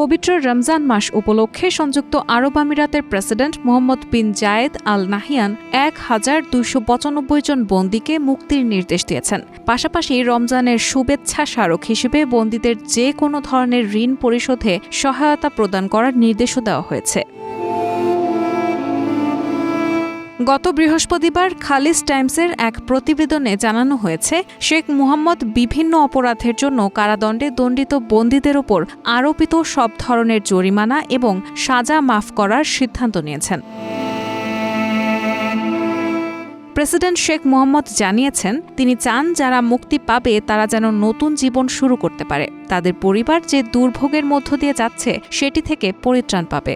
পবিত্র রমজান মাস উপলক্ষে সংযুক্ত আরব আমিরাতের প্রেসিডেন্ট মোহাম্মদ বিন জায়েদ আল নাহিয়ান ১,২৯৫ জন বন্দীকে মুক্তির নির্দেশ দিয়েছেন। পাশাপাশি রমজানের শুভেচ্ছা স্মারক হিসেবে বন্দীদের যে কোনো ধরনের ঋণ পরিশোধে সহায়তা প্রদান করার নির্দেশও দেওয়া হয়েছে। গত বৃহস্পতিবার খালিজ টাইমসের এক প্রতিবেদনে জানানো হয়েছে, শেখ মুহাম্মদ বিভিন্ন অপরাধের জন্য কারাদণ্ডে দণ্ডিত বন্দীদের ওপর আরোপিত সব ধরনের জরিমানা এবং সাজা মাফ করার সিদ্ধান্ত নিয়েছেন। প্রেসিডেন্ট শেখ মুহাম্মদ জানিয়েছেন, তিনি চান যারা মুক্তি পাবে তারা যেন নতুন জীবন শুরু করতে পারে। তাদের পরিবার যে দুর্ভোগের মধ্য দিয়ে যাচ্ছে সেটি থেকে পরিত্রাণ পাবে।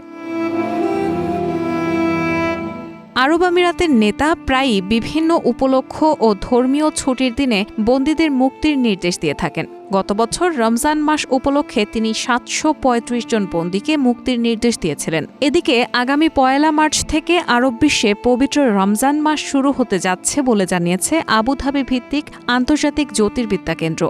আরব আমিরাতের নেতা প্রায়ই বিভিন্ন উপলক্ষ ও ধর্মীয় ছুটির দিনে বন্দীদের মুক্তির নির্দেশ দিয়ে থাকেন। গত বছর রমজান মাস উপলক্ষে তিনি ৭৩৫ জন বন্দীকে মুক্তির নির্দেশ দিয়েছিলেন। এদিকে আগামী ১ মার্চ থেকে আরব বিশ্বে পবিত্র রমজান মাস শুরু হতে যাচ্ছে বলে জানিয়েছে আবুধাবি ভিত্তিক আন্তর্জাতিক জ্যোতির্বিদ্যা কেন্দ্র।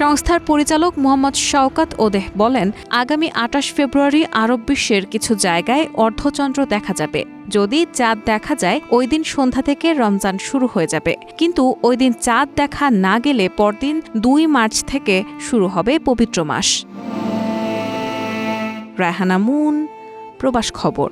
সংস্থার পরিচালক মোহাম্মদ শওকত ওদেহ বলেন, আগামী ২৮ ফেব্রুয়ারি আরব বিশ্বের কিছু জায়গায় অর্ধচন্দ্র দেখা যাবে। যদি চাঁদ দেখা যায় ওই দিন সন্ধ্যা থেকে রমজান শুরু হয়ে যাবে, কিন্তু ওই দিন চাঁদ দেখা না গেলে পরদিন ২ মার্চ থেকে শুরু হবে পবিত্র মাস। রায়হানা মুন, প্রবাস খবর।